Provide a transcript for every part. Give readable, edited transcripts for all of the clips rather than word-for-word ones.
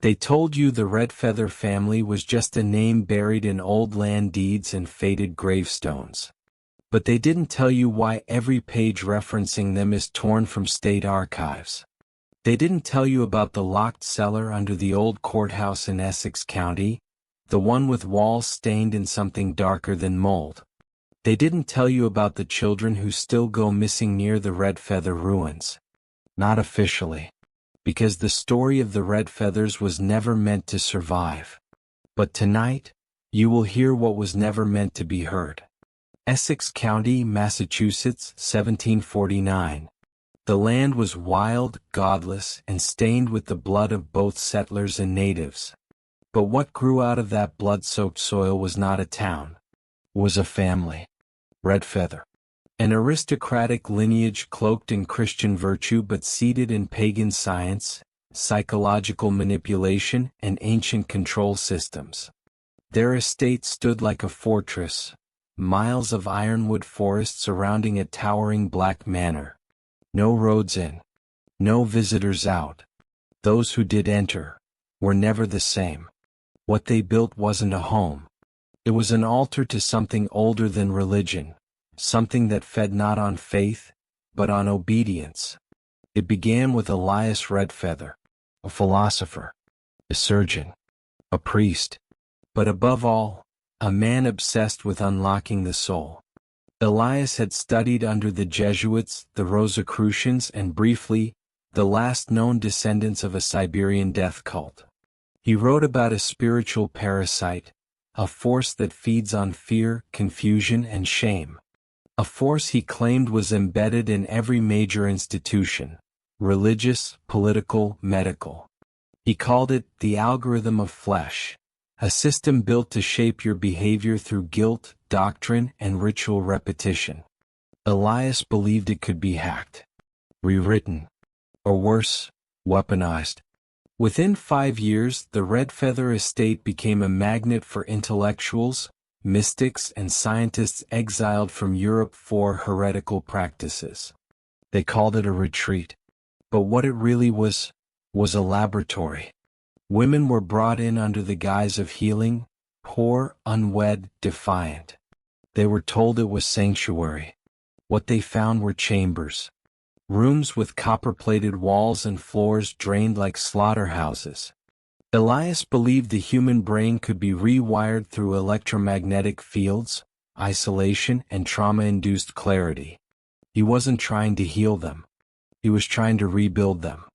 They told you the Redfeather family was just a name buried in old land deeds and faded gravestones. But they didn't tell you why every page referencing them is torn from state archives. They didn't tell you about the locked cellar under the old courthouse in Essex County, the one with walls stained in something darker than mold. They didn't tell you about the children who still go missing near the Redfeather ruins. Not officially. Because the story of the Redfeathers was never meant to survive. But tonight, you will hear what was never meant to be heard. Essex County, Massachusetts, 1749. The land was wild, godless, and stained with the blood of both settlers and natives. But what grew out of that blood-soaked soil was not a town. Was a family. Redfeather. An aristocratic lineage cloaked in Christian virtue but seated in pagan science, psychological manipulation, and ancient control systems. Their estate stood like a fortress, miles of ironwood forest surrounding a towering black manor. No roads in. No visitors out. Those who did enter were never the same. What they built wasn't a home. It was an altar to something older than religion. Something that fed not on faith, but on obedience. It began with Elias Redfeather, a philosopher, a surgeon, a priest, but above all, a man obsessed with unlocking the soul. Elias had studied under the Jesuits, the Rosicrucians, and briefly, the last known descendants of a Siberian death cult. He wrote about a spiritual parasite, a force that feeds on fear, confusion, and shame. A force he claimed was embedded in every major institution, religious, political, medical. He called it the algorithm of flesh, a system built to shape your behavior through guilt, doctrine, and ritual repetition. Elias believed it could be hacked, rewritten, or worse, weaponized. Within 5 years, the Redfeather estate became a magnet for intellectuals, mystics, and scientists exiled from Europe for heretical practices. They called it a retreat. But what it really was a laboratory. Women were brought in under the guise of healing, poor, unwed, defiant. They were told it was sanctuary. What they found were chambers. Rooms with copper-plated walls and floors drained like slaughterhouses. Elias believed the human brain could be rewired through electromagnetic fields, isolation, and trauma-induced clarity. He wasn't trying to heal them. He was trying to rebuild them.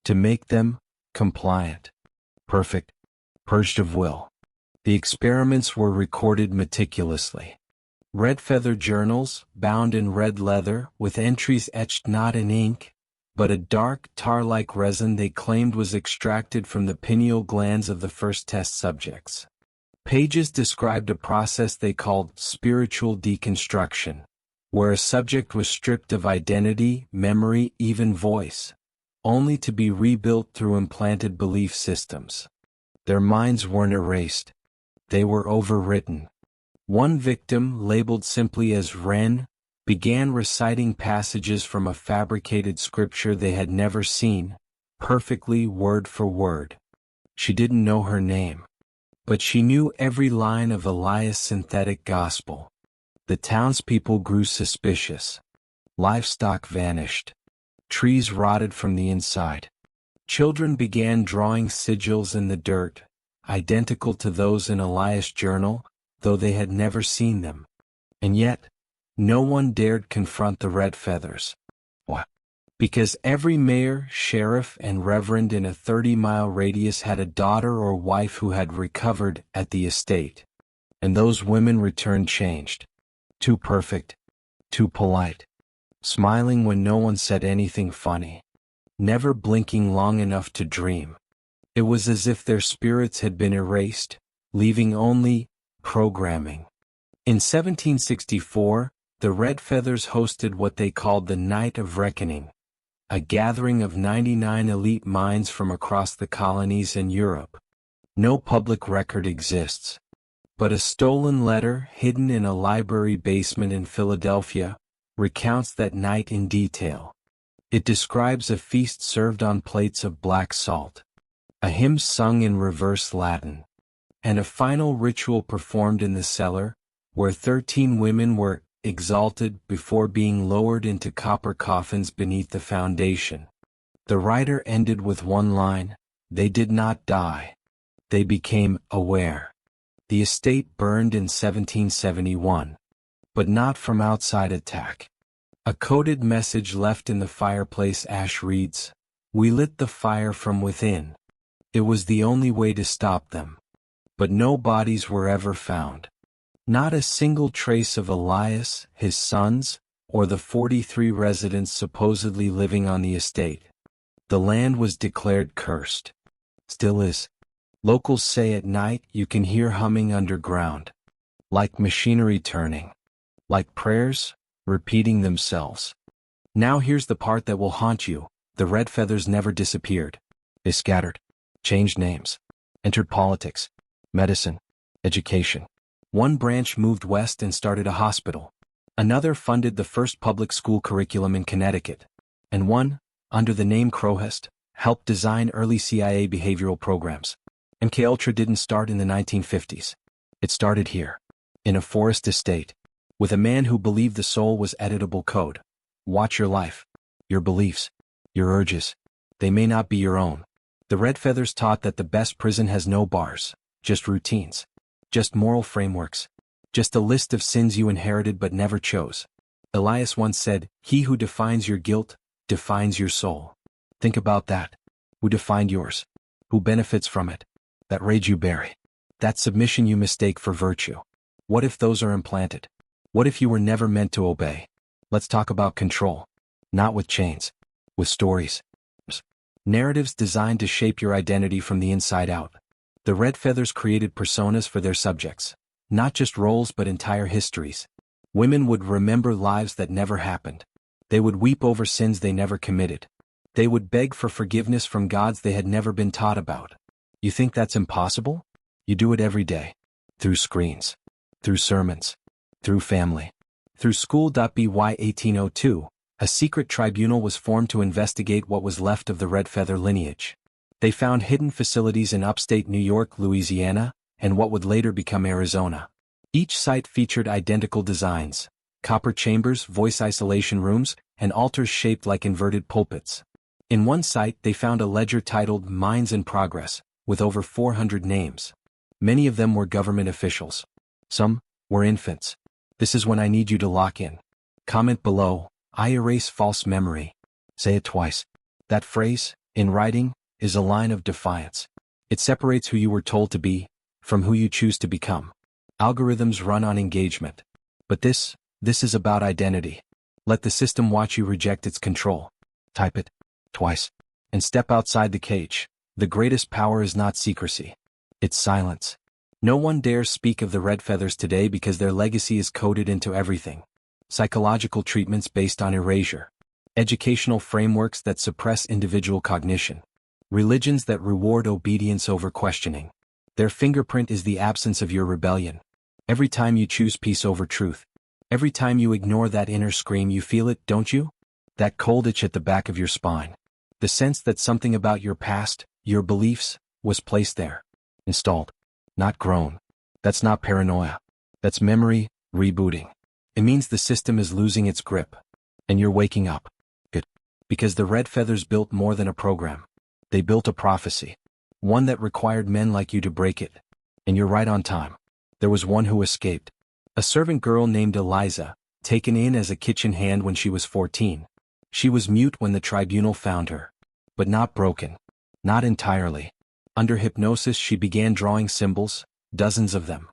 To make them compliant, perfect, purged of will. The experiments were recorded meticulously. Redfeather journals, bound in red leather, with entries etched not in ink, but a dark, tar-like resin they claimed was extracted from the pineal glands of the first test subjects. Pages described a process they called spiritual deconstruction, where a subject was stripped of identity, memory, even voice, only to be rebuilt through implanted belief systems. Their minds weren't erased. They were overwritten. One victim, labeled simply as Ren, began reciting passages from a fabricated scripture they had never seen, perfectly word for word. She didn't know her name, but she knew every line of Elias' synthetic gospel. The townspeople grew suspicious. Livestock vanished. Trees rotted from the inside. Children began drawing sigils in the dirt, identical to those in Elias' journal, though they had never seen them. And yet, no one dared confront the Redfeathers. Why? Because every mayor, sheriff, and reverend in a 30-mile radius had a daughter or wife who had recovered at the estate. And those women returned changed. Too perfect. Too polite. Smiling when no one said anything funny. Never blinking long enough to dream. It was as if their spirits had been erased, leaving only programming. In 1764, the Redfeathers hosted what they called the Night of Reckoning, a gathering of 99 elite minds from across the colonies and Europe. No public record exists, but a stolen letter hidden in a library basement in Philadelphia recounts that night in detail. It describes a feast served on plates of black salt. a hymn sung in reverse Latin, and a final ritual performed in the cellar, where 13 women were exalted before being lowered into copper coffins beneath the foundation. The writer ended with one line: "They did not die. They became aware." The estate burned in 1771, but not from outside attack. A coded message left in the fireplace ash reads, "We lit the fire from within." It was the only way to stop them. But no bodies were ever found. Not a single trace of Elias, his sons, or the 43 residents supposedly living on the estate. The land was declared cursed. Still is. Locals say at night you can hear humming underground. Like machinery turning. Like prayers, repeating themselves. Now here's the part that will haunt you. The Redfeathers never disappeared. They scattered. Changed names. Entered politics. Medicine. Education. One branch moved west and started a hospital. Another funded the first public school curriculum in Connecticut. And one, under the name Crowhest, helped design early CIA behavioral programs. MKUltra didn't start in the 1950s. It started here. In a forest estate. With a man who believed the soul was editable code. Watch your life. Your beliefs. Your urges. They may not be your own. The Redfeathers taught that the best prison has no bars. Just routines. Just moral frameworks. Just a list of sins you inherited but never chose. Elias once said, "He who defines your guilt, defines your soul." Think about that. Who defined yours? Who benefits from it? That rage you bury. That submission you mistake for virtue. What if those are implanted? What if you were never meant to obey? Let's talk about control. Not with chains. With stories. Narratives designed to shape your identity from the inside out. The Redfeathers created personas for their subjects. Not just roles but entire histories. Women would remember lives that never happened. They would weep over sins they never committed. They would beg for forgiveness from gods they had never been taught about. You think that's impossible? You do it every day. Through screens. Through sermons. Through family. Through school.by 1802, a secret tribunal was formed to investigate what was left of the Redfeather lineage. They found hidden facilities in upstate New York, Louisiana, and what would later become Arizona. Each site featured identical designs: copper chambers, voice isolation rooms, and altars shaped like inverted pulpits. In one site they found a ledger titled Minds in Progress, with over 400 names. Many of them were government officials. Some were infants. This is when I need you to lock in. Comment below, "I erase false memory." Say it twice. That phrase, in writing, is a line of defiance. It separates who you were told to be, from who you choose to become. Algorithms run on engagement. But this is about identity. Let the system watch you reject its control. Type it twice. And step outside the cage. The greatest power is not secrecy. It's silence. No one dares speak of the Redfeathers today because their legacy is coded into everything. Psychological treatments based on erasure. Educational frameworks that suppress individual cognition. Religions that reward obedience over questioning. Their fingerprint is the absence of your rebellion. Every time you choose peace over truth. Every time you ignore that inner scream, you feel it, don't you? That cold itch at the back of your spine. The sense that something about your past, your beliefs, was placed there. Installed. Not grown. That's not paranoia. That's memory, rebooting. It means the system is losing its grip. And you're waking up. Good. Because the Redfeathers built more than a program. They built a prophecy. One that required men like you to break it. And you're right on time. There was one who escaped. A servant girl named Eliza, taken in as a kitchen hand when she was 14. She was mute when the tribunal found her. But not broken. Not entirely. Under hypnosis she began drawing symbols, dozens of them.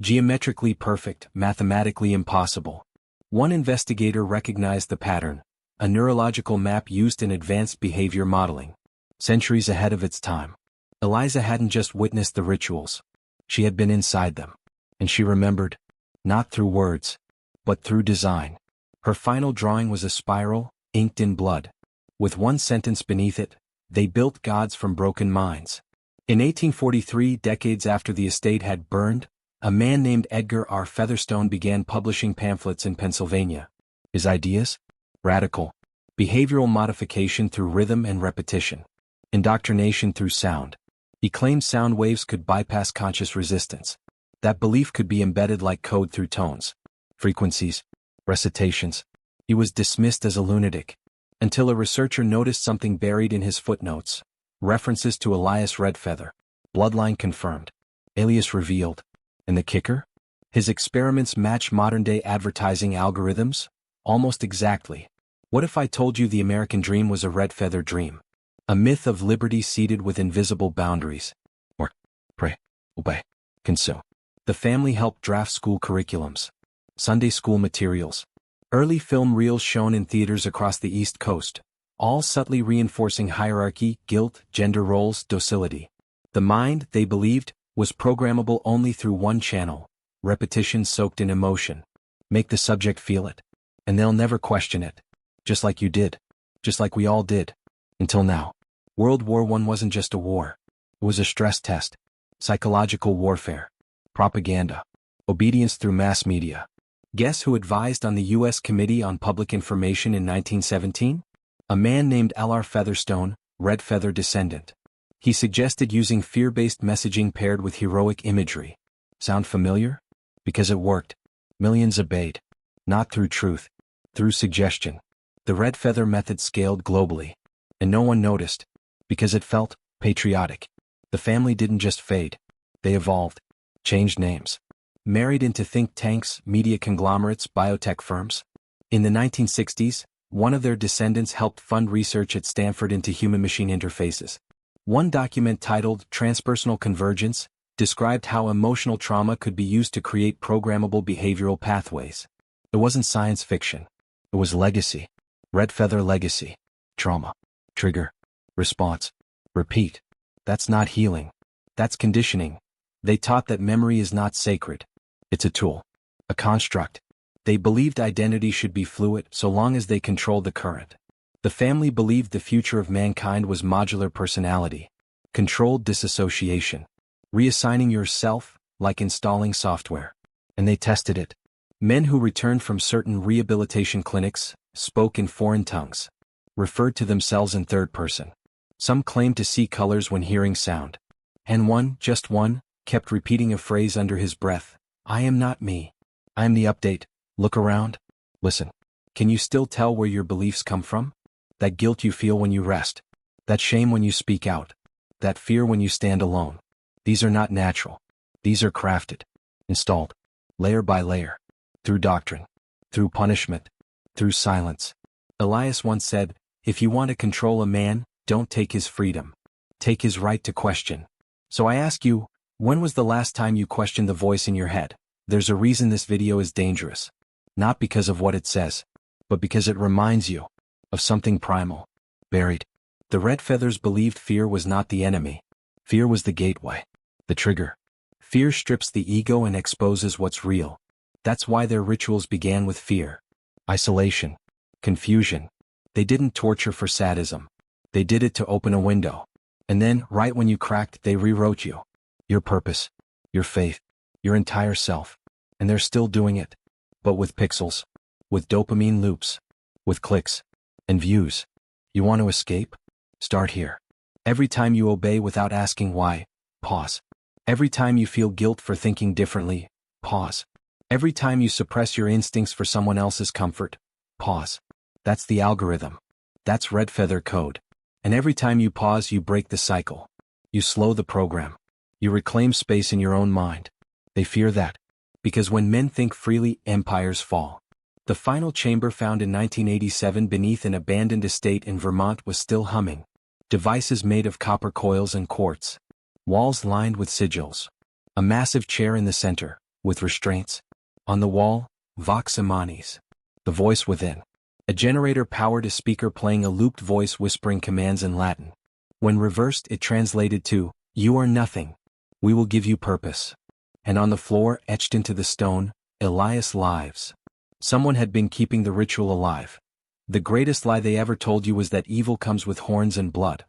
Geometrically perfect, mathematically impossible. One investigator recognized the pattern, a neurological map used in advanced behavior modeling. Centuries ahead of its time. Eliza hadn't just witnessed the rituals. She had been inside them. And she remembered, not through words, but through design. Her final drawing was a spiral, inked in blood. With one sentence beneath it, "They built gods from broken minds." In 1843, decades after the estate had burned, a man named Edgar R. Featherstone began publishing pamphlets in Pennsylvania. His ideas? Radical. Behavioral modification through rhythm and repetition. Indoctrination through sound. He claimed sound waves could bypass conscious resistance. That belief could be embedded like code through tones, frequencies, recitations. He was dismissed as a lunatic, until a researcher noticed something buried in his footnotes. References to Elias Redfeather. Bloodline confirmed. Alias revealed. And the kicker? His experiments match modern-day advertising algorithms? Almost exactly. What if I told you the American dream was a Redfeather dream? A myth of liberty seated with invisible boundaries. Work, pray, obey, consume. The family helped draft school curriculums, Sunday school materials, early film reels shown in theaters across the East Coast, all subtly reinforcing hierarchy, guilt, gender roles, docility. The mind, they believed, was programmable only through one channel, repetition soaked in emotion. Make the subject feel it, and they'll never question it. Just like you did. Just like we all did. Until now. World War I wasn't just a war. It was a stress test. Psychological warfare. Propaganda. Obedience through mass media. Guess who advised on the U.S. Committee on Public Information in 1917? A man named L.R. Featherstone, Redfeather descendant. He suggested using fear-based messaging paired with heroic imagery. Sound familiar? Because it worked. Millions obeyed. Not through truth. Through suggestion. The Redfeather method scaled globally. And no one noticed. Because it felt patriotic. The family didn't just fade. They evolved. Changed names. Married into think tanks, media conglomerates, biotech firms. In the 1960s, one of their descendants helped fund research at Stanford into human-machine interfaces. One document titled Transpersonal Convergence described how emotional trauma could be used to create programmable behavioral pathways. It wasn't science fiction. It was legacy. Redfeather legacy. Trauma. Trigger. Response. Repeat. That's not healing. That's conditioning. They taught that memory is not sacred. It's a tool. A construct. They believed identity should be fluid so long as they controlled the current. The family believed the future of mankind was modular personality. Controlled disassociation. Reassigning yourself, like installing software. And they tested it. Men who returned from certain rehabilitation clinics spoke in foreign tongues. Referred to themselves in third person. Some claimed to see colors when hearing sound. And one, just one, kept repeating a phrase under his breath. I am not me. I am the update. Look around. Listen. Can you still tell where your beliefs come from? That guilt you feel when you rest. That shame when you speak out. That fear when you stand alone. These are not natural. These are crafted. Installed. Layer by layer. Through doctrine. Through punishment. Through silence. Elias once said, if you want to control a man, don't take his freedom. Take his right to question. So I ask you, when was the last time you questioned the voice in your head? There's a reason this video is dangerous. Not because of what it says, but because it reminds you of something primal, buried. The Redfeathers believed fear was not the enemy. Fear was the gateway, the trigger. Fear strips the ego and exposes what's real. That's why their rituals began with fear. Isolation. Confusion. They didn't torture for sadism. They did it to open a window. And then, right when you cracked, they rewrote you. Your purpose. Your faith. Your entire self. And they're still doing it. But with pixels. With dopamine loops. With clicks. And views. You want to escape? Start here. Every time you obey without asking why, pause. Every time you feel guilt for thinking differently, pause. Every time you suppress your instincts for someone else's comfort, pause. That's the algorithm. That's Redfeather code. And every time you pause, you break the cycle. You slow the program. You reclaim space in your own mind. They fear that. Because when men think freely, empires fall. The final chamber found in 1987 beneath an abandoned estate in Vermont was still humming. Devices made of copper coils and quartz. Walls lined with sigils. A massive chair in the center, with restraints. On the wall, Vox Imanis. The voice within. A generator powered a speaker playing a looped voice whispering commands in Latin. When reversed, it translated to, "You are nothing. We will give you purpose." And on the floor, etched into the stone, Elias lives. Someone had been keeping the ritual alive. The greatest lie they ever told you was that evil comes with horns and blood.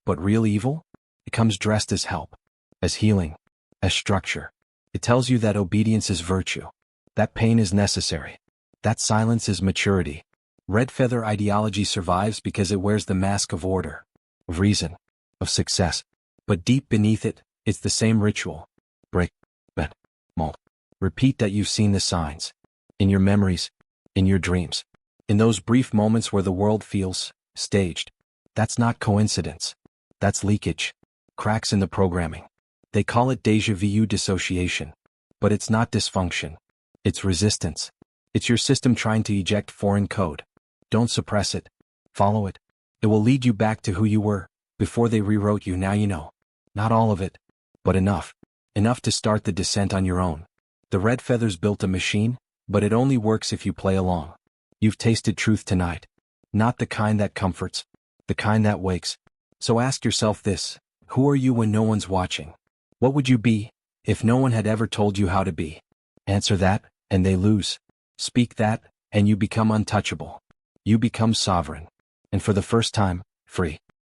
But real evil? It comes dressed as help, as healing, as structure. It tells you that obedience is virtue. That pain is necessary. That silence is maturity. Redfeather ideology survives because it wears the mask of order, of reason, of success. But deep beneath it, it's the same ritual. Break, bend, mold. Repeat that you've seen the signs. In your memories, in your dreams. In those brief moments where the world feels staged. That's not coincidence. That's leakage. Cracks in the programming. They call it déjà vu dissociation. But it's not dysfunction. It's resistance. It's your system trying to eject foreign code. Don't suppress it. Follow it. It will lead you back to who you were, before they rewrote you. Now you know. Not all of it, but enough. Enough to start the descent on your own. The Redfeathers built a machine, but it only works if you play along. You've tasted truth tonight. Not the kind that comforts, the kind that wakes. So ask yourself this: who are you when no one's watching? What would you be, if no one had ever told you how to be? Answer that, and they lose. Speak that, and you become untouchable. You become sovereign. And for the first time, free.